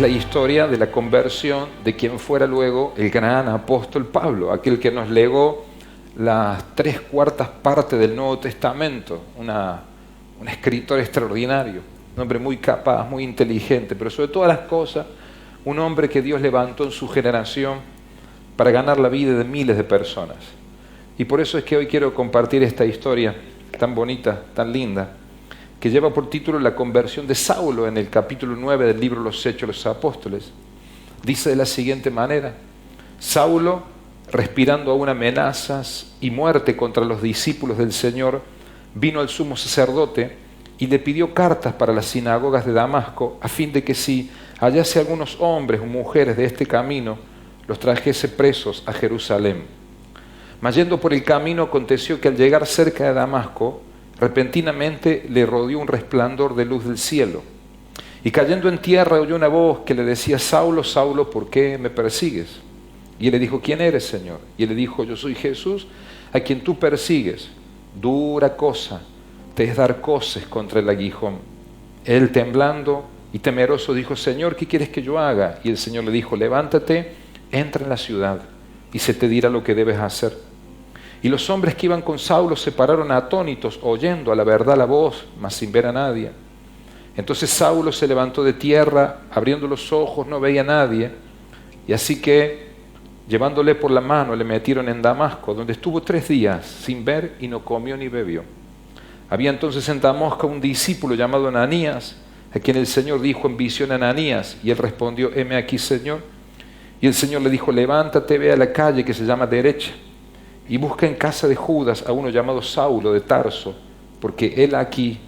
es la historia de la conversión de quien fuera luego el gran apóstol Pablo, aquel que nos legó las 3/4 partes del Nuevo Testamento, un escritor extraordinario, un hombre muy capaz, muy inteligente, pero sobre todas las cosas, un hombre que Dios levantó en su generación para ganar la vida de miles de personas. Y por eso es que hoy quiero compartir esta historia tan bonita, tan linda, que lleva por título la conversión de Saulo en el capítulo 9 del libro Los Hechos de los Apóstoles. Dice de la siguiente manera: Saulo, respirando aún amenazas y muerte contra los discípulos del Señor, vino al sumo sacerdote y le pidió cartas para las sinagogas de Damasco, a fin de que si hallase algunos hombres o mujeres de este camino, los trajese presos a Jerusalén. Mas yendo por el camino, aconteció que al llegar cerca de Damasco, repentinamente le rodeó un resplandor de luz del cielo. Y cayendo en tierra oyó una voz que le decía: Saulo, Saulo, ¿por qué me persigues? Y él le dijo: ¿quién eres, Señor? Y él le dijo: yo soy Jesús, a quien tú persigues. Dura cosa te es dar coces contra el aguijón. Él, temblando y temeroso, dijo: Señor, ¿qué quieres que yo haga? Y el Señor le dijo: levántate, entra en la ciudad y se te dirá lo que debes hacer. Y los hombres que iban con Saulo se pararon atónitos, oyendo a la verdad la voz, mas sin ver a nadie. Entonces Saulo se levantó de tierra, abriendo los ojos, no veía a nadie, y así que, llevándole por la mano, le metieron en Damasco, donde estuvo 3 días sin ver y no comió ni bebió. Había entonces en Damasco un discípulo llamado Ananías, a quien el Señor dijo en visión: Ananías, y él respondió: heme aquí, Señor. Y el Señor le dijo: levántate, ve a la calle que se llama Derecha, y busca en casa de Judas a uno llamado Saulo de Tarso, porque he aquí,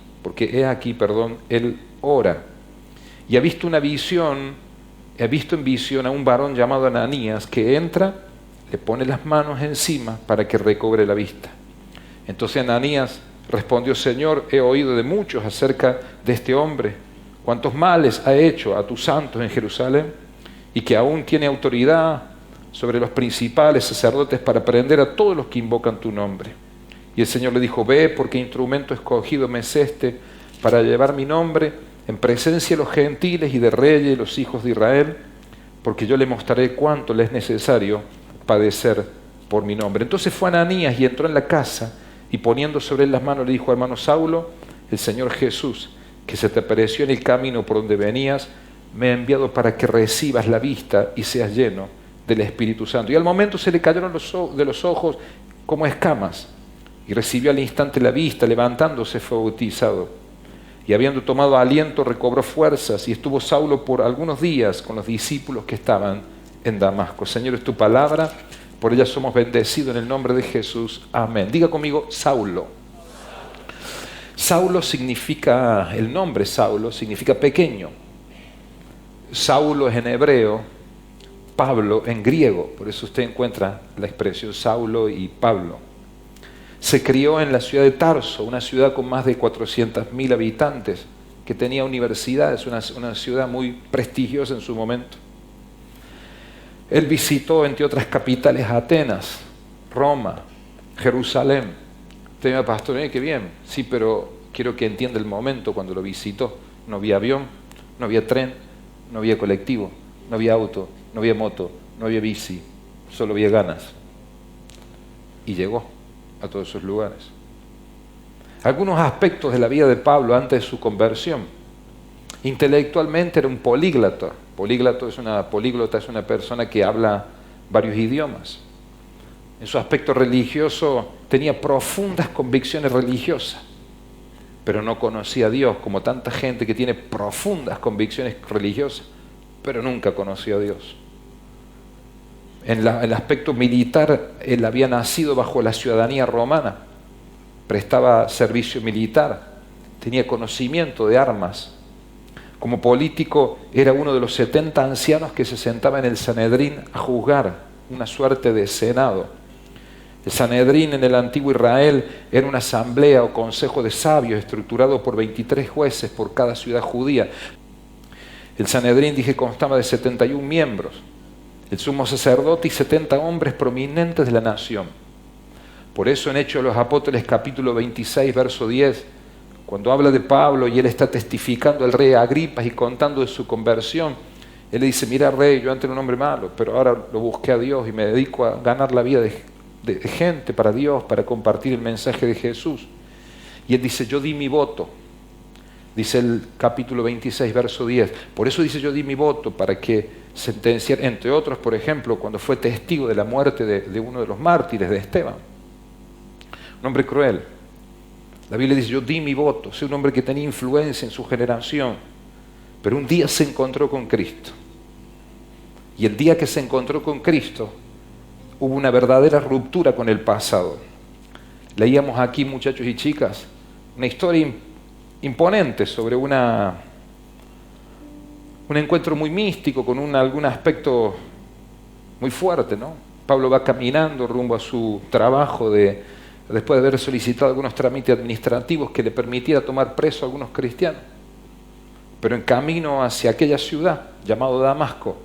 él ora. Y ha visto en visión a un varón llamado Ananías, que entra, le pone las manos encima para que recobre la vista. Entonces Ananías respondió: Señor, he oído de muchos acerca de este hombre, cuántos males ha hecho a tus santos en Jerusalén, y que aún tiene autoridad sobre los principales sacerdotes para prender a todos los que invocan tu nombre. Y el Señor le dijo: ve, porque instrumento escogido me es este para llevar mi nombre en presencia de los gentiles y de reyes y los hijos de Israel, porque yo le mostraré cuánto le es necesario padecer por mi nombre. Entonces fue Ananías y entró en la casa, y poniendo sobre él las manos le dijo: hermano Saulo, el Señor Jesús, que se te apareció en el camino por donde venías, me ha enviado para que recibas la vista y seas lleno del Espíritu Santo. Y al momento se le cayeron de los ojos como escamas, y recibió al instante la vista, levantándose fue bautizado. Y habiendo tomado aliento, recobró fuerzas, y estuvo Saulo por algunos días con los discípulos que estaban en Damasco. Señor, es tu palabra, por ella somos bendecidos en el nombre de Jesús. Amén. Diga conmigo: Saulo. Saulo significa, el nombre Saulo significa pequeño. Saulo es en hebreo, Pablo en griego, por eso usted encuentra la expresión Saulo y Pablo. Se crió en la ciudad de Tarso, una ciudad con más de 400.000 habitantes, que tenía universidades, una ciudad muy prestigiosa en su momento. Él visitó, entre otras capitales, Atenas, Roma, Jerusalén. Usted me dice: pastor, qué bien. Sí, pero quiero que entienda el momento cuando lo visitó. No había avión, no había tren, no había colectivo, no había auto, no había moto, no había bici, solo había ganas. Y llegó a todos esos lugares. Algunos aspectos de la vida de Pablo antes de su conversión: intelectualmente era un políglota. Políglota es una persona que habla varios idiomas. En su aspecto religioso tenía profundas convicciones religiosas, pero no conocía a Dios, como tanta gente que tiene profundas convicciones religiosas, pero nunca conoció a Dios. En el aspecto militar, él había nacido bajo la ciudadanía romana, prestaba servicio militar, tenía conocimiento de armas. Como político, era uno de los 70 ancianos que se sentaba en el Sanedrín a juzgar, una suerte de senado. El Sanedrín en el antiguo Israel era una asamblea o consejo de sabios estructurado por 23 jueces por cada ciudad judía. El Sanedrín, dije, constaba de 71 miembros, el sumo sacerdote y 70 hombres prominentes de la nación. Por eso en Hechos de los Apóstoles capítulo 26, verso 10, cuando habla de Pablo y él está testificando al rey Agripa y contando de su conversión, Él le dice, mira rey, yo antes era un hombre malo, pero ahora lo busqué a Dios y me dedico a ganar la vida de gente para Dios, para compartir el mensaje de Jesús. Y él dice, yo di mi voto. Dice el capítulo 26, verso 10. Por eso dice, yo di mi voto para que sentenciara, entre otros, por ejemplo, cuando fue testigo de la muerte de uno de los mártires, de Esteban. Un hombre cruel. La Biblia dice, yo di mi voto. Soy un hombre que tenía influencia en su generación. Pero un día se encontró con Cristo. Y el día que se encontró con Cristo, hubo una verdadera ruptura con el pasado. Leíamos aquí, muchachos y chicas, una historia imponente sobre un encuentro muy místico con algún aspecto muy fuerte, ¿no? Pablo va caminando rumbo a su trabajo después de haber solicitado algunos trámites administrativos que le permitiera tomar preso a algunos cristianos. Pero en camino hacia aquella ciudad, llamado Damasco,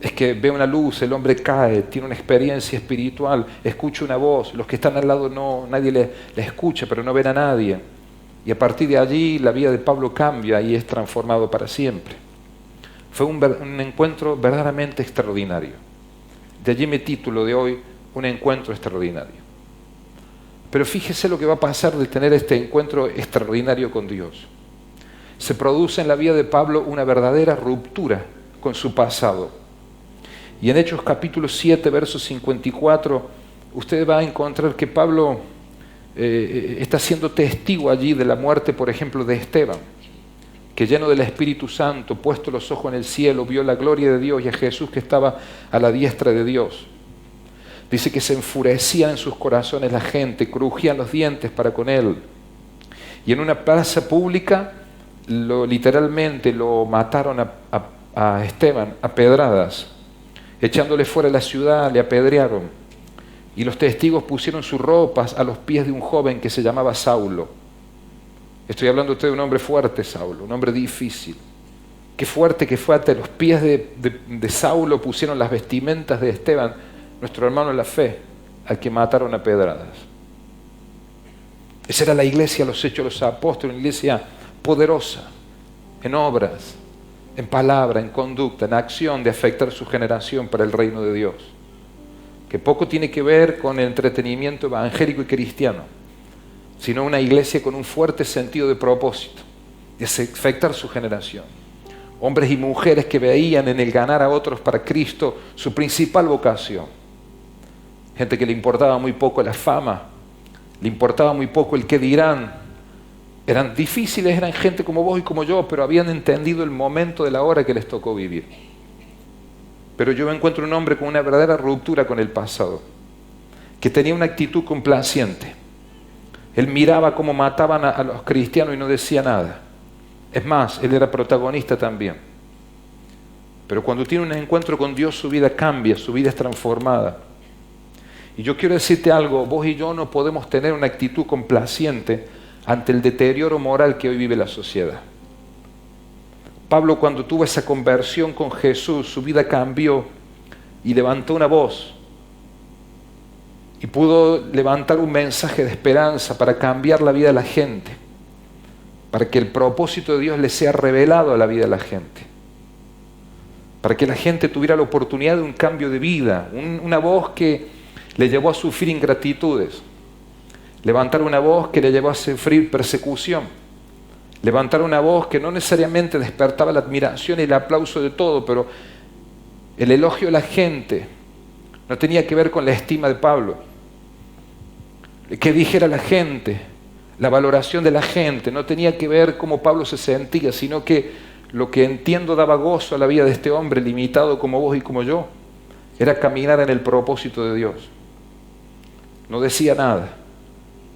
es que ve una luz, el hombre cae, tiene una experiencia espiritual, escucha una voz, los que están al lado nadie le escucha, pero no ven a nadie. Y a partir de allí la vida de Pablo cambia y es transformado para siempre. Fue un encuentro verdaderamente extraordinario. De allí mi título de hoy, un encuentro extraordinario. Pero fíjese lo que va a pasar de tener este encuentro extraordinario con Dios. Se produce en la vida de Pablo una verdadera ruptura con su pasado. Y en Hechos capítulo 7, verso 54, usted va a encontrar que Pablo está siendo testigo allí de la muerte, por ejemplo, de Esteban, que lleno del Espíritu Santo, puesto los ojos en el cielo, vio la gloria de Dios y a Jesús que estaba a la diestra de Dios. Dice que se enfurecía en sus corazones la gente, crujían los dientes para con él. Y en una plaza pública, literalmente lo mataron a Esteban a pedradas. Echándole fuera de la ciudad, le apedrearon. Y los testigos pusieron sus ropas a los pies de un joven que se llamaba Saulo. Estoy hablando de un hombre fuerte, Saulo, un hombre difícil. Qué fuerte que fue, hasta los pies de Saulo pusieron las vestimentas de Esteban, nuestro hermano en la fe, al que mataron a pedradas. Esa era la iglesia, los hechos de los apóstoles, una iglesia poderosa, en obras, en palabra, en conducta, en acción de afectar su generación para el reino de Dios. Que poco tiene que ver con el entretenimiento evangélico y cristiano, sino una iglesia con un fuerte sentido de propósito, de afectar su generación. Hombres y mujeres que veían en el ganar a otros para Cristo su principal vocación. Gente que le importaba muy poco la fama, le importaba muy poco el qué dirán. Eran difíciles, eran gente como vos y como yo, pero habían entendido el momento de la hora que les tocó vivir. Pero yo encuentro un hombre con una verdadera ruptura con el pasado, que tenía una actitud complaciente. Él miraba cómo mataban a los cristianos y no decía nada. Es más, él era protagonista también. Pero cuando tiene un encuentro con Dios, su vida cambia, su vida es transformada. Y yo quiero decirte algo, vos y yo no podemos tener una actitud complaciente ante el deterioro moral que hoy vive la sociedad. Pablo, cuando tuvo esa conversión con Jesús, su vida cambió y levantó una voz y pudo levantar un mensaje de esperanza para cambiar la vida de la gente, para que el propósito de Dios le sea revelado a la vida de la gente, para que la gente tuviera la oportunidad de un cambio de vida, una voz que le llevó a sufrir ingratitudes, levantar una voz que le llevó a sufrir persecución, levantar una voz que no necesariamente despertaba la admiración y el aplauso de todo, pero el elogio de la gente no tenía que ver con la estima de Pablo. Que dijera la gente, la valoración de la gente, no tenía que ver cómo Pablo se sentía, sino que lo que entiendo daba gozo a la vida de este hombre limitado como vos y como yo, era caminar en el propósito de Dios. No decía nada,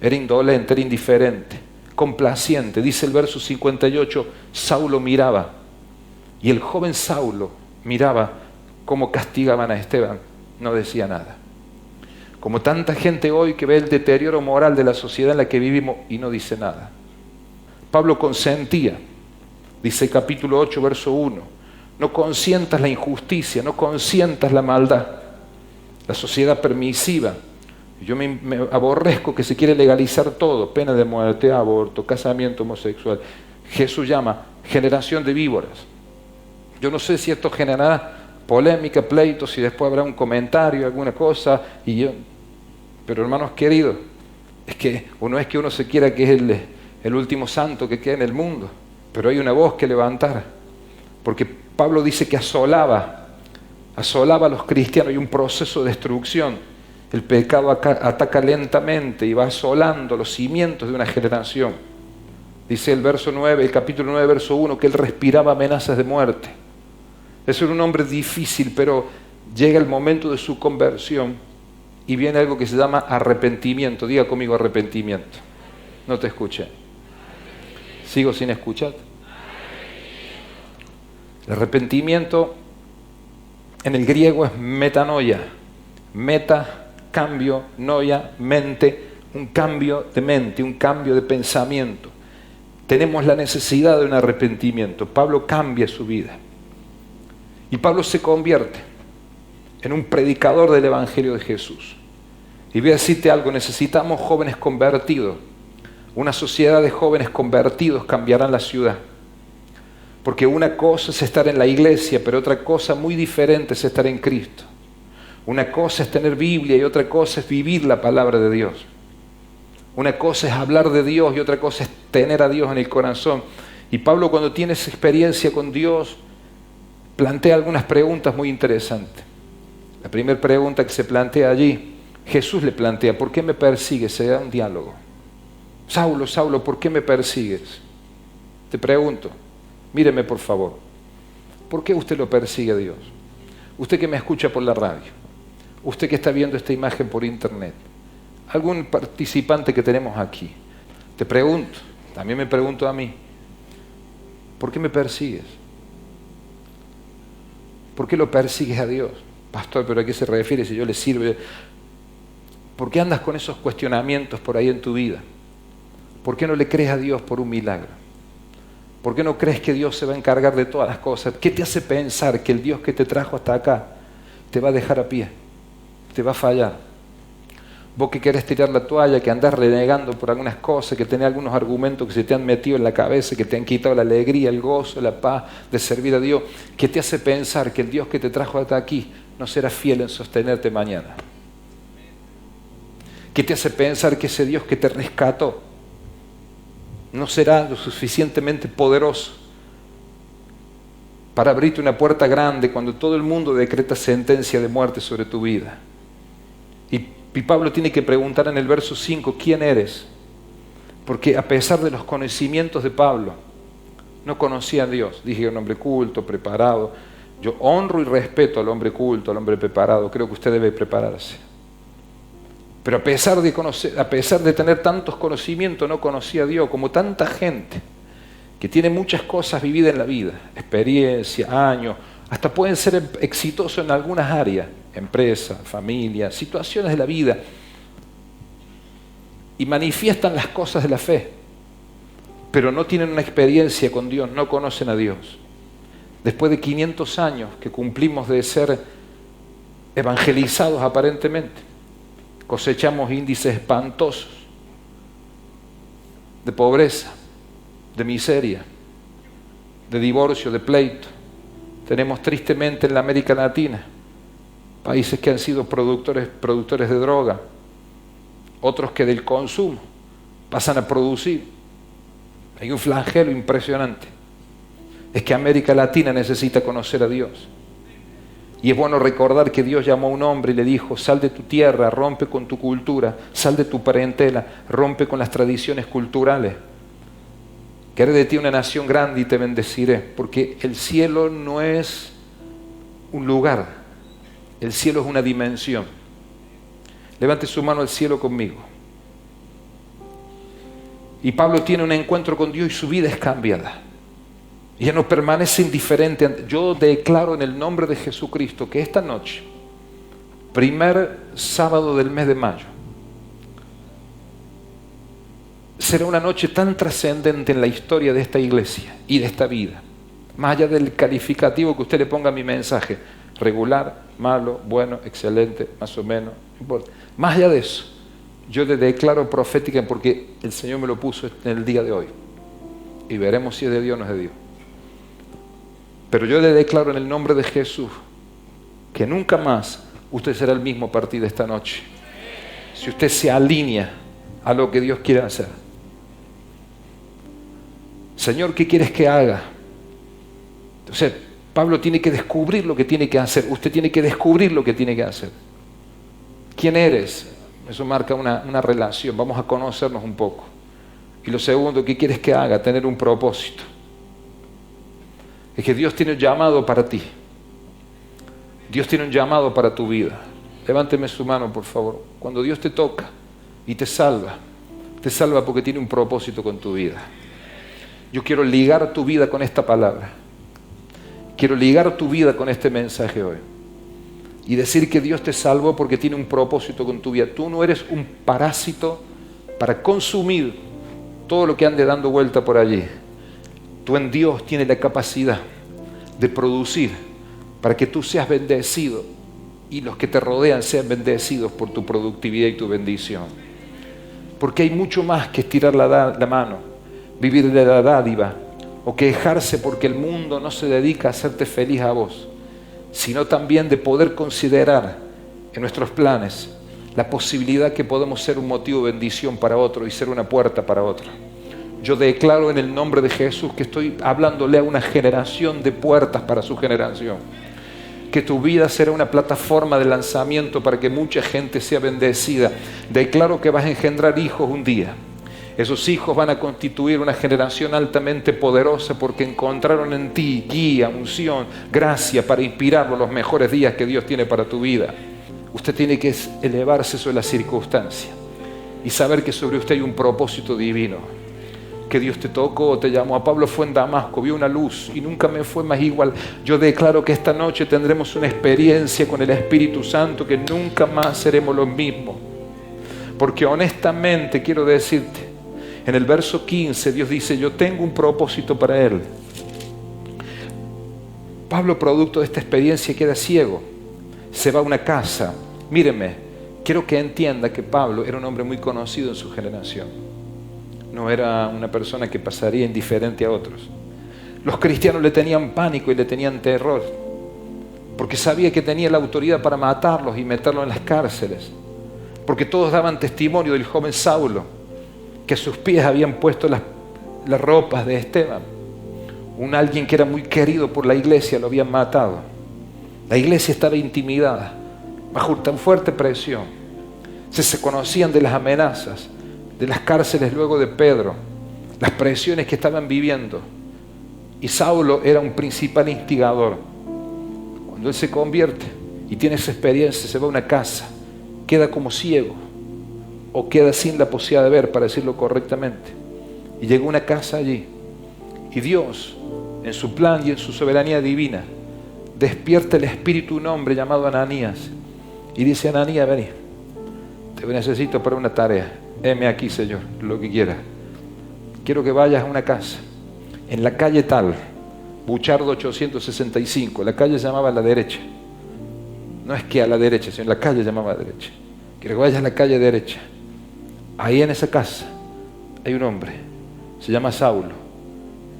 era indolente, era indiferente, complaciente. Dice el verso 58, Saulo miraba, y el joven Saulo miraba cómo castigaban a Esteban, no decía nada. Como tanta gente hoy que ve el deterioro moral de la sociedad en la que vivimos y no dice nada. Pablo consentía, dice capítulo 8, verso 1, no consientas la injusticia, no consientas la maldad, la sociedad permisiva. Yo me aborrezco que se quiere legalizar todo, pena de muerte, aborto, casamiento homosexual. Jesús llama generación de víboras. Yo no sé si esto generará polémica, pleitos, si después habrá un comentario, alguna cosa, pero hermanos queridos, es que no es que uno se quiera que es el último santo que queda en el mundo, pero hay una voz que levantar, porque Pablo dice que asolaba a los cristianos, hay un proceso de destrucción. El pecado ataca lentamente y va asolando los cimientos de una generación. Dice el capítulo 9, verso 1, que él respiraba amenazas de muerte. Eso era un hombre difícil, pero llega el momento de su conversión y viene algo que se llama arrepentimiento. Diga conmigo arrepentimiento. No te escuché. ¿Sigo sin escuchar? El arrepentimiento en el griego es metanoia. Meta, cambio, noia, mente, un cambio de mente, un cambio de pensamiento. Tenemos la necesidad de un arrepentimiento. Pablo cambia su vida. Y Pablo se convierte en un predicador del Evangelio de Jesús. Y voy a decirte algo, necesitamos jóvenes convertidos. Una sociedad de jóvenes convertidos cambiará la ciudad. Porque una cosa es estar en la iglesia, pero otra cosa muy diferente es estar en Cristo. Una cosa es tener Biblia y otra cosa es vivir la palabra de Dios. Una cosa es hablar de Dios y otra cosa es tener a Dios en el corazón. Y Pablo, cuando tiene esa experiencia con Dios, plantea algunas preguntas muy interesantes. La primera pregunta que se plantea allí, Jesús le plantea: ¿por qué me persigues? Se da un diálogo. Saulo, Saulo, ¿por qué me persigues? Te pregunto, míreme por favor, ¿por qué usted lo persigue a Dios? Usted que me escucha por la radio, usted que está viendo esta imagen por internet, algún participante que tenemos aquí, te pregunto, también me pregunto a mí, ¿por qué me persigues? ¿Por qué lo persigues a Dios? Pastor, ¿pero a qué se refiere si yo le sirvo? ¿Por qué andas con esos cuestionamientos por ahí en tu vida? ¿Por qué no le crees a Dios por un milagro? ¿Por qué no crees que Dios se va a encargar de todas las cosas? ¿Qué te hace pensar que el Dios que te trajo hasta acá te va a dejar a pie? Te va a fallar. Vos que querés tirar la toalla, que andás renegando por algunas cosas, que tenés algunos argumentos que se te han metido en la cabeza, que te han quitado la alegría, el gozo, la paz de servir a Dios, ¿qué te hace pensar que el Dios que te trajo hasta aquí no será fiel en sostenerte mañana? ¿Qué te hace pensar que ese Dios que te rescató no será lo suficientemente poderoso para abrirte una puerta grande cuando todo el mundo decreta sentencia de muerte sobre tu vida? Y Pablo tiene que preguntar en el verso 5, ¿quién eres? Porque a pesar de los conocimientos de Pablo, no conocía a Dios. Dije, un hombre culto, preparado. Yo honro y respeto al hombre culto, al hombre preparado. Creo que usted debe prepararse. Pero a pesar de tener tantos conocimientos, no conocía a Dios, como tanta gente que tiene muchas cosas vividas en la vida, experiencia, años, hasta pueden ser exitosos en algunas áreas, empresa, familia, situaciones de la vida, y manifiestan las cosas de la fe, pero no tienen una experiencia con Dios, no conocen a Dios. Después de 500 años que cumplimos de ser evangelizados aparentemente, cosechamos índices espantosos de pobreza, de miseria, de divorcio, de pleito. Tenemos tristemente en la América Latina países que han sido productores de droga, otros que del consumo pasan a producir. Hay un flagelo impresionante. Es que América Latina necesita conocer a Dios. Y es bueno recordar que Dios llamó a un hombre y le dijo: sal de tu tierra, rompe con tu cultura, sal de tu parentela, rompe con las tradiciones culturales. Que haré de ti una nación grande y te bendeciré. Porque el cielo no es un lugar, el cielo es una dimensión. Levante su mano al cielo conmigo. Y Pablo tiene un encuentro con Dios y su vida es cambiada. Y ya no permanece indiferente. Yo declaro en el nombre de Jesucristo que esta noche, primer sábado del mes de mayo, será una noche tan trascendente en la historia de esta iglesia y de esta vida. Más allá del calificativo que usted le ponga a mi mensaje, regular, malo, bueno, excelente, más o menos, no importa. Más allá de eso, yo le declaro profética porque el Señor me lo puso en el día de hoy. Y veremos si es de Dios o no es de Dios. Pero yo le declaro en el nombre de Jesús que nunca más usted será el mismo a partir de esta noche. Si usted se alinea a lo que Dios quiere hacer. Señor, ¿qué quieres que haga? Entonces, Pablo tiene que descubrir lo que tiene que hacer. Usted tiene que descubrir lo que tiene que hacer. ¿Quién eres? Eso marca una relación. Vamos a conocernos un poco. Y lo segundo, ¿qué quieres que haga? Tener un propósito. Es que Dios tiene un llamado para ti. Dios tiene un llamado para tu vida. Levánteme su mano, por favor. Cuando Dios te toca y te salva porque tiene un propósito con tu vida. Yo quiero ligar tu vida con esta palabra. Quiero ligar tu vida con este mensaje hoy. Y decir que Dios te salvó porque tiene un propósito con tu vida. Tú no eres un parásito para consumir todo lo que ande dando vuelta por allí. Tú en Dios tienes la capacidad de producir para que tú seas bendecido y los que te rodean sean bendecidos por tu productividad y tu bendición. Porque hay mucho más que estirar la mano, vivir de la dádiva o quejarse porque el mundo no se dedica a hacerte feliz a vos, sino también de poder considerar en nuestros planes la posibilidad que podemos ser un motivo de bendición para otro y ser una puerta para otro. Yo declaro en el nombre de Jesús que estoy hablándole a una generación de puertas para su generación. Que tu vida será una plataforma de lanzamiento para que mucha gente sea bendecida. Declaro que vas a engendrar hijos un día. Esos hijos van a constituir una generación altamente poderosa porque encontraron en ti guía, unción, gracia para inspirarlos los mejores días que Dios tiene para tu vida. Usted tiene que elevarse sobre las circunstancias y saber que sobre usted hay un propósito divino. Que Dios te tocó, te llamó. A Pablo fue en Damasco, vio una luz y nunca me fue más igual. Yo declaro que esta noche tendremos una experiencia con el Espíritu Santo que nunca más seremos los mismos. Porque honestamente quiero decirte, en el verso 15 Dios dice, yo tengo un propósito para él. Pablo, producto de esta experiencia, queda ciego. Se va a una casa. Míreme, quiero que entienda que Pablo era un hombre muy conocido en su generación. No era una persona que pasaría indiferente a otros. Los cristianos le tenían pánico y le tenían terror, porque sabía que tenía la autoridad para matarlos y meterlos en las cárceles. Porque todos daban testimonio del joven Saulo, que a sus pies habían puesto las ropas de Esteban. Alguien que era muy querido por la iglesia lo habían matado. La iglesia estaba intimidada, bajo tan fuerte presión. Se conocían de las amenazas, de las cárceles luego de Pedro, las presiones que estaban viviendo. Y Saulo era un principal instigador. Cuando él se convierte y tiene esa experiencia, se va a una casa, queda como ciego, o queda sin la posibilidad de ver, para decirlo correctamente. Y llega a una casa allí, y Dios, en su plan y en su soberanía divina, despierta el espíritu de un hombre llamado Ananías, y dice, Ananías, vení, te necesito para una tarea. Heme aquí, Señor, lo que quieras. Quiero que vayas a una casa, en la calle tal, Buchardo 865, la calle se llamaba a la derecha. No es que a la derecha, sino la calle llamaba a la derecha. Quiero que vayas a la calle derecha. Ahí en esa casa hay un hombre, se llama Saulo.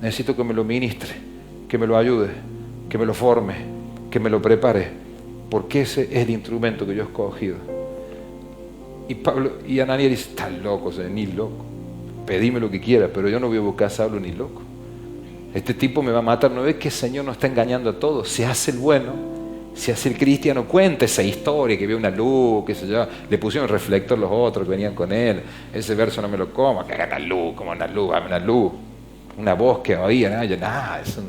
Necesito que me lo ministre, que me lo ayude, que me lo forme, que me lo prepare, porque ese es el instrumento que yo he escogido. Y Ananías dice, estás loco, ni loco. Pedime lo que quieras, pero yo no voy a buscar a Saulo ni loco. Este tipo me va a matar. ¿No ves que el Señor nos está engañando a todos? Se hace el bueno, se hace el cristiano, cuenta esa historia, que vio una luz, qué sé yo, le pusieron reflector los otros que venían con él. Ese verso no me lo como, que haga una luz, como una luz, dame una luz. Una voz que oía, nada, eso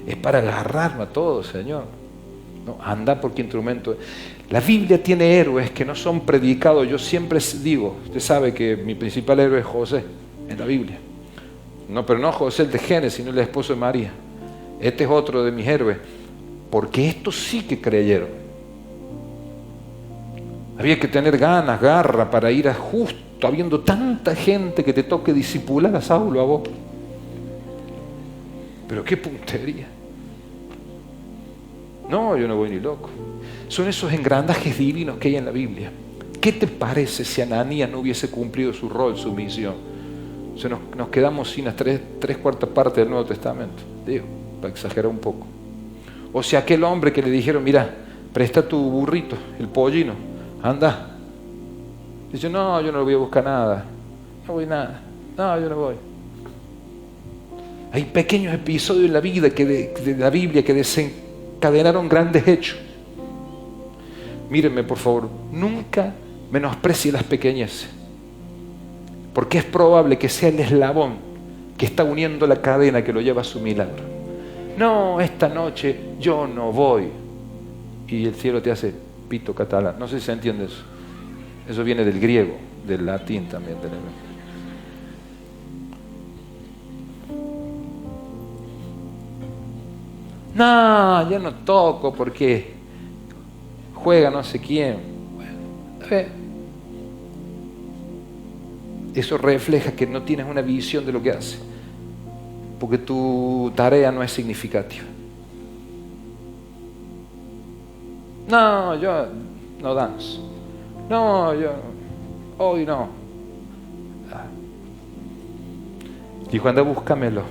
es para agarrarme a todos, Señor. No, anda porque instrumento. La Biblia tiene héroes que no son predicados. Yo siempre digo, usted sabe que mi principal héroe es José en la Biblia. No, pero no José el de Génesis, sino el esposo de María. Este es otro de mis héroes, porque estos sí que creyeron. Había que tener ganas, garra para ir a justo, habiendo tanta gente que te toque discipular a Saulo, a vos. Pero qué puntería. No, yo no voy ni loco. Son esos engrandajes divinos que hay en la Biblia. ¿Qué te parece si Ananías no hubiese cumplido su rol, su misión? O sea, nos quedamos sin las tres cuartas partes del Nuevo Testamento. Digo, para exagerar un poco. O sea, aquel hombre que le dijeron, mira, presta tu burrito, el pollino, anda. Dice, no, yo no voy a buscar nada, no voy nada, no, yo no voy. Hay pequeños episodios en la vida de la Biblia que desencadenaron grandes hechos. Mírenme, por favor, nunca menosprecie las pequeñeces, porque es probable que sea el eslabón que está uniendo la cadena que lo lleva a su milagro. No, esta noche yo no voy. Y el cielo te hace pito catalán. No sé si se entiende eso. Eso viene del griego, del latín también. No, yo no toco porque juega no sé quién. Bueno, eso refleja que no tienes una visión de lo que hace, porque tu tarea no es significativa. No, yo no danzo. No, yo hoy no. Dijo, anda, búscamelo.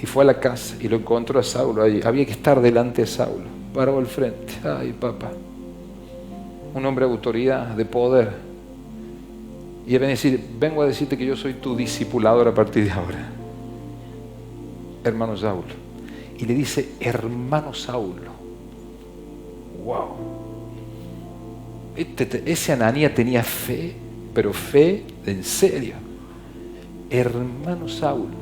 Y fue a la casa y lo encontró a Saulo allí. Había que estar delante de Saulo, parado al frente. Ay, papá, un hombre de autoridad, de poder. Y él vengo a decirte que yo soy tu discipulador a partir de ahora, hermano Saulo. Y le dice, hermano Saulo. Wow. Ese Ananías tenía fe, pero fe de en serio. Hermano Saulo.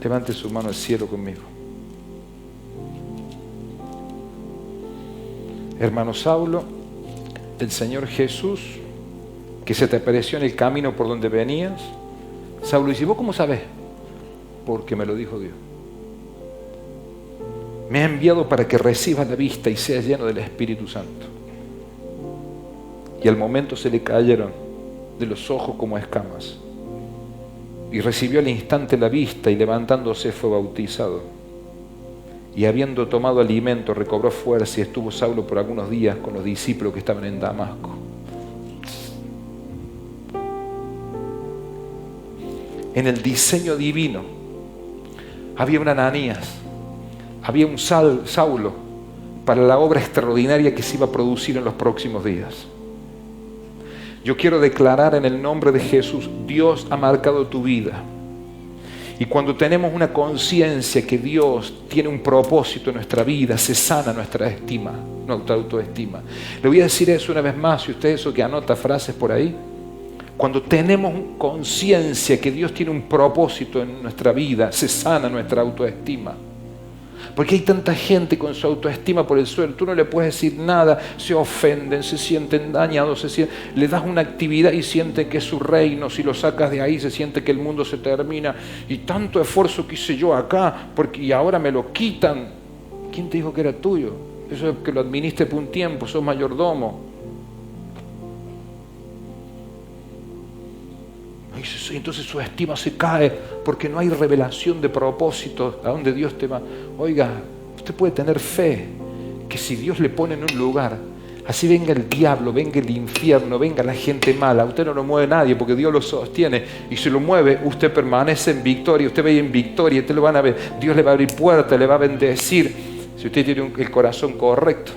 Levante su mano al cielo conmigo. Hermano Saulo, el Señor Jesús, que se te apareció en el camino por donde venías. Saulo dice, ¿vos cómo sabés? Porque me lo dijo Dios. Me ha enviado para que recibas la vista y seas lleno del Espíritu Santo. Y al momento se le cayeron de los ojos como escamas. Y recibió al instante la vista y levantándose fue bautizado. Y habiendo tomado alimento recobró fuerza y estuvo Saulo por algunos días con los discípulos que estaban en Damasco. En el diseño divino había un Ananías, había un Saulo para la obra extraordinaria que se iba a producir en los próximos días. Yo quiero declarar en el nombre de Jesús, Dios ha marcado tu vida. Y cuando tenemos una conciencia que Dios tiene un propósito en nuestra vida, se sana nuestra estima, nuestra autoestima. Le voy a decir eso una vez más, si usted eso que anota frases por ahí. Cuando tenemos conciencia que Dios tiene un propósito en nuestra vida, se sana nuestra autoestima. Porque hay tanta gente con su autoestima por el suelo, tú no le puedes decir nada, se ofenden, se sienten dañados, le das una actividad y sienten que es su reino, si lo sacas de ahí se siente que el mundo se termina, y tanto esfuerzo que hice yo acá, y ahora me lo quitan. ¿Quién te dijo que era tuyo? Eso es que lo administres por un tiempo, sos mayordomo. Entonces su estima se cae porque no hay revelación de propósito a donde Dios te va. Oiga, usted puede tener fe que si Dios le pone en un lugar, así venga el diablo, venga el infierno, venga la gente mala, usted no lo mueve nadie porque Dios lo sostiene, y si lo mueve usted permanece en victoria, usted va en victoria, usted lo van a ver, Dios le va a abrir puertas, le va a bendecir si usted tiene el corazón correcto.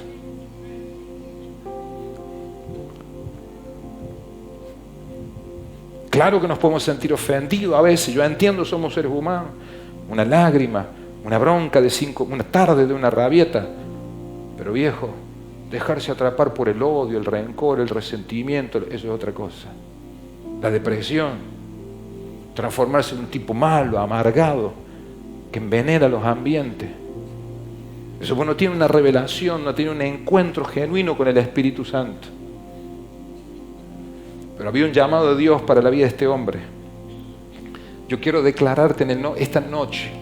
Claro que nos podemos sentir ofendidos a veces, yo entiendo, somos seres humanos. Una lágrima, una bronca de 5, una tarde de una rabieta. Pero viejo, dejarse atrapar por el odio, el rencor, el resentimiento, eso es otra cosa. La depresión, transformarse en un tipo malo, amargado, que envenena los ambientes. Eso no tiene una revelación, no tiene un encuentro genuino con el Espíritu Santo. Pero había un llamado de Dios para la vida de este hombre. Yo quiero declararte esta noche,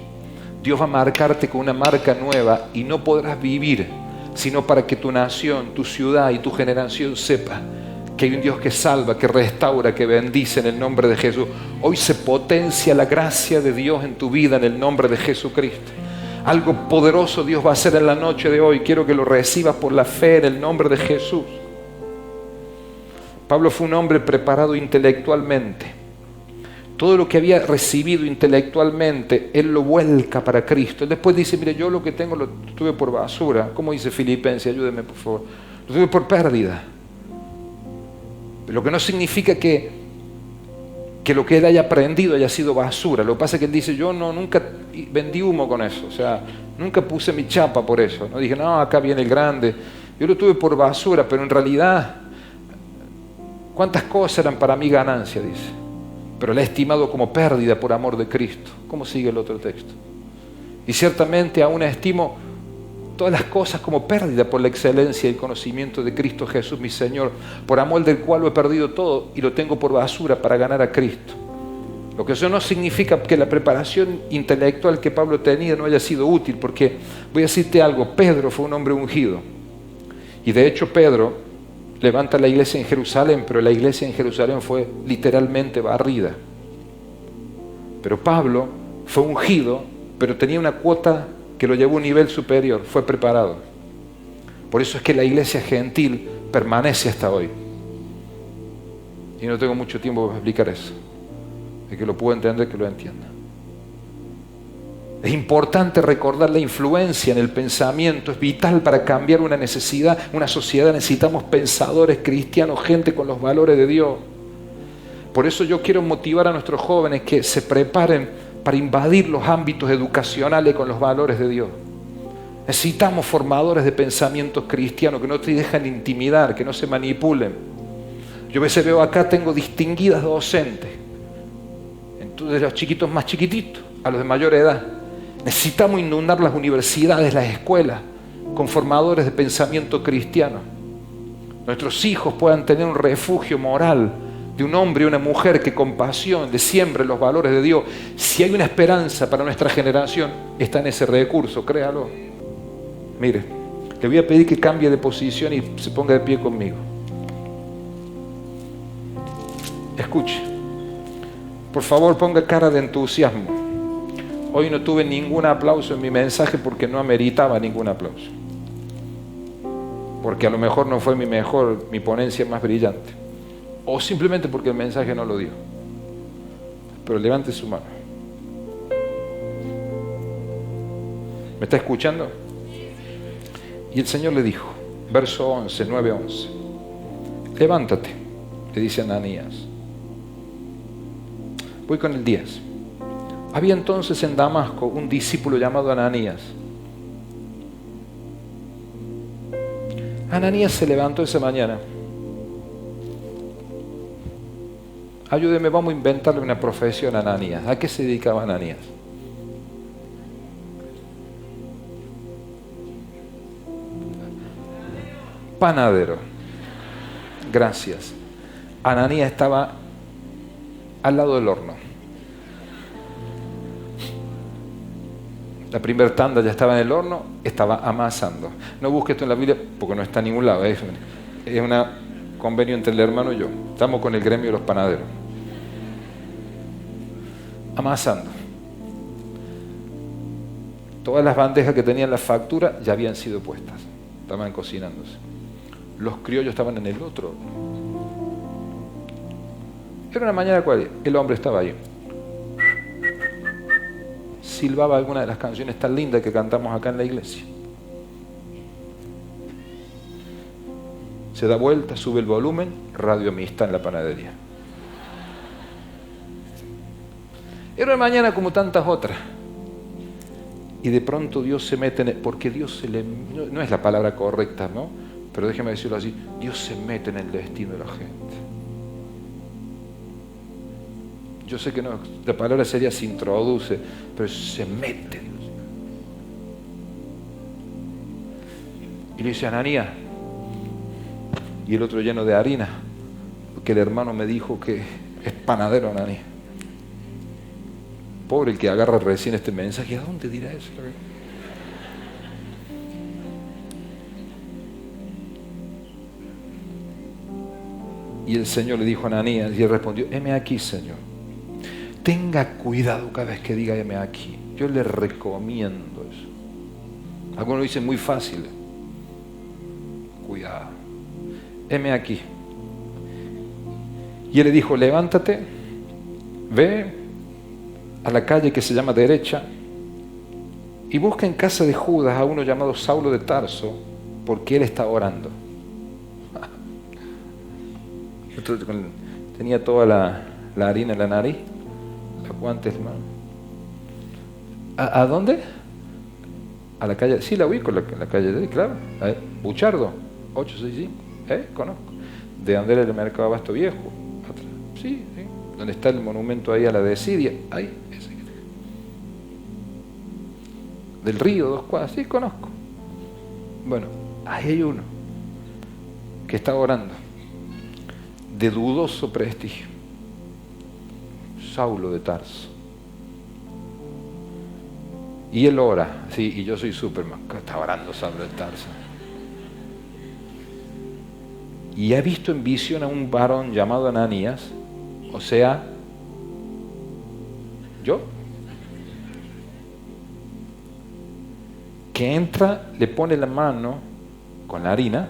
Dios va a marcarte con una marca nueva y no podrás vivir sino para que tu nación, tu ciudad y tu generación sepa que hay un Dios que salva, que restaura, que bendice en el nombre de Jesús. Hoy se potencia la gracia de Dios en tu vida en el nombre de Jesucristo. Algo poderoso Dios va a hacer en la noche de hoy. Quiero que lo recibas por la fe en el nombre de Jesús. Pablo fue un hombre preparado intelectualmente. Todo lo que había recibido intelectualmente, él lo vuelca para Cristo. Él después dice, mire, yo lo que tengo lo tuve por basura. ¿Cómo dice Filipenses? Ayúdeme, por favor. Lo tuve por pérdida. Lo que no significa que lo que él haya aprendido haya sido basura. Lo que pasa es que él dice, yo nunca vendí humo con eso. O sea, nunca puse mi chapa por eso. No dije, no, acá viene el grande. Yo lo tuve por basura, pero en realidad, ¿cuántas cosas eran para mí ganancia? Dice. Pero la he estimado como pérdida por amor de Cristo. ¿Cómo sigue el otro texto? Y ciertamente aún estimo todas las cosas como pérdida por la excelencia y el conocimiento de Cristo Jesús, mi Señor, por amor del cual lo he perdido todo y lo tengo por basura para ganar a Cristo. Lo que eso no significa que la preparación intelectual que Pablo tenía no haya sido útil, porque voy a decirte algo, Pedro fue un hombre ungido. Y de hecho Pedro levanta la iglesia en Jerusalén, pero la iglesia en Jerusalén fue literalmente barrida. Pero Pablo fue ungido, pero tenía una cuota que lo llevó a un nivel superior, fue preparado. Por eso es que la iglesia gentil permanece hasta hoy. Y no tengo mucho tiempo para explicar eso. El que lo pueda entender, que lo entienda. Es importante recordar la influencia en el pensamiento, es vital para cambiar una necesidad, una sociedad. Necesitamos pensadores cristianos, gente con los valores de Dios. Por eso yo quiero motivar a nuestros jóvenes que se preparen para invadir los ámbitos educacionales con los valores de Dios. Necesitamos formadores de pensamientos cristianos que no te dejan intimidar, que no se manipulen. Yo a veces veo acá, tengo distinguidas docentes, de los chiquitos más chiquititos a los de mayor edad. Necesitamos inundar las universidades, las escuelas, con formadores de pensamiento cristiano. Nuestros hijos puedan tener un refugio moral de un hombre y una mujer que con pasión le siembre los valores de Dios. Si hay una esperanza para nuestra generación, está en ese recurso, créalo. Mire, le voy a pedir que cambie de posición y se ponga de pie conmigo. Escuche. Por favor, ponga cara de entusiasmo. Hoy no tuve ningún aplauso en mi mensaje porque no ameritaba ningún aplauso. Porque a lo mejor no fue mi ponencia más brillante. O simplemente porque el mensaje no lo dio. Pero levante su mano. ¿Me está escuchando? Y el Señor le dijo, verso 11, 9-11. Levántate, le dice Ananías. Voy con el 10. Había entonces en Damasco un discípulo llamado Ananías. Ananías se levantó esa mañana. Ayúdeme, vamos a inventarle una profesión a Ananías. ¿A qué se dedicaba Ananías? Panadero. Gracias. Ananías estaba al lado del horno. La primera tanda ya estaba en el horno, estaba amasando. No busque esto en la Biblia porque no está en ningún lado. Es un convenio entre el hermano y yo. Estamos con el gremio de los panaderos. Amasando. Todas las bandejas que tenían la factura ya habían sido puestas. Estaban cocinándose. Los criollos estaban en el otro. Era una mañana cual el hombre estaba ahí. Silbaba alguna de las canciones tan lindas que cantamos acá en la iglesia. Se da vuelta, sube el volumen, Radio Amistad en la panadería. Era una mañana como tantas otras. Y de pronto Dios se mete porque Dios se le... No es la palabra correcta, ¿no? Pero déjeme decirlo así. Dios se mete en el destino de la gente. Yo sé que no, la palabra sería se introduce, pero se mete. Y le dice, Ananías, y el otro lleno de harina, porque el hermano me dijo que es panadero, Ananías. Pobre el que agarra recién este mensaje, ¿a dónde dirá eso? Y el Señor le dijo a Ananías, y él respondió, heme aquí, Señor. Tenga cuidado cada vez que diga heme aquí. Yo le recomiendo eso. Algunos dicen muy fácil. Cuidado. Heme aquí. Y él le dijo, levántate, ve a la calle que se llama Derecha y busca en casa de Judas a uno llamado Saulo de Tarso, porque él está orando. Tenía toda la harina en la nariz, los guantes, hermano. ¿A dónde? A la calle, sí la ubico, la calle de ahí, claro. Buchardo, 865, conozco. De donde era el mercado Abasto Viejo. Atrás. Sí, sí. Donde está el monumento ahí a la desidia. Ahí, ese. Del río, 2 cuadras, sí, conozco. Bueno, ahí hay uno que está orando. De dudoso prestigio. Saulo de Tarso. Y él ora, sí, y yo soy Superman, está orando Saulo de Tarso. Y ha visto en visión a un varón llamado Ananías, o sea, yo, que entra, le pone la mano con la harina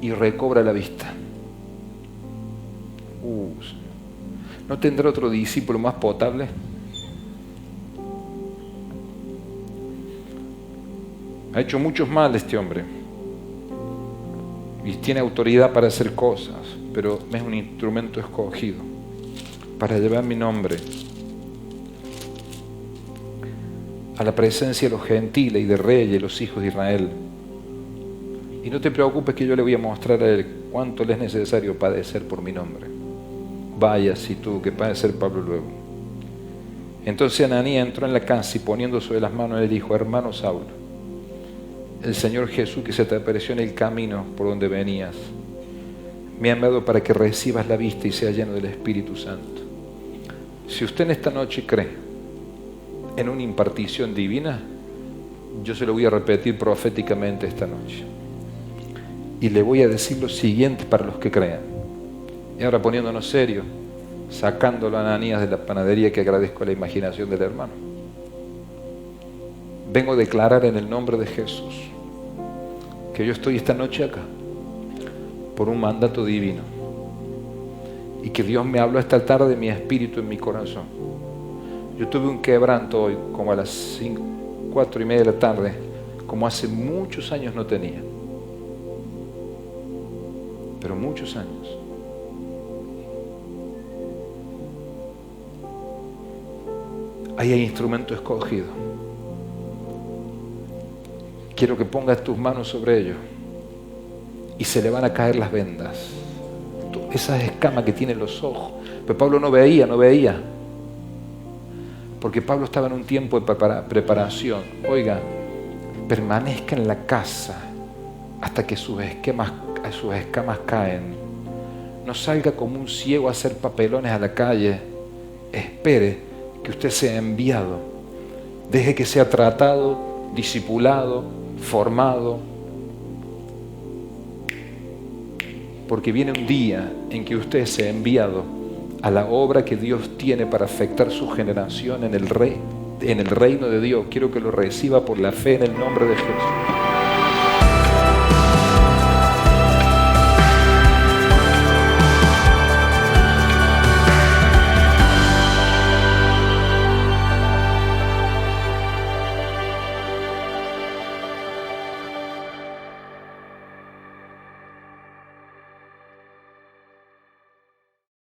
y recobra la vista. ¿No tendrá otro discípulo más potable? Ha hecho muchos mal este hombre y tiene autoridad para hacer cosas, pero es un instrumento escogido para llevar mi nombre a la presencia de los gentiles y de reyes, los hijos de Israel. Y no te preocupes que yo le voy a mostrar a él cuánto le es necesario padecer por mi nombre. Vaya si tuvo que padecer Pablo luego. Entonces Ananías entró en la casa y poniendo sobre las manos le dijo, hermano Saulo, el Señor Jesús que se te apareció en el camino por donde venías, me ha enviado para que recibas la vista y seas lleno del Espíritu Santo. Si usted en esta noche cree en una impartición divina, yo se lo voy a repetir proféticamente esta noche. Y le voy a decir lo siguiente para los que crean. Y ahora poniéndonos serios, sacándolo a Ananías de la panadería, que agradezco la imaginación del hermano. Vengo a declarar en el nombre de Jesús que yo estoy esta noche acá por un mandato divino y que Dios me habló esta tarde de mi espíritu en mi corazón. Yo tuve un quebranto hoy como a las 4:30 de la tarde, como hace muchos años no tenía, pero muchos años. Ahí hay instrumento escogido. Quiero que pongas tus manos sobre ellos y se le van a caer las vendas, esas escamas que tienen los ojos. Pero Pablo no veía, porque Pablo estaba en un tiempo de preparación. Oiga, permanezca en la casa hasta que sus escamas caen. No salga como un ciego a hacer papelones a la calle. Espere que usted sea enviado. Deje que sea tratado, discipulado, formado. Porque viene un día en que usted sea enviado a la obra que Dios tiene para afectar su generación en el reino de Dios. Quiero que lo reciba por la fe en el nombre de Jesús.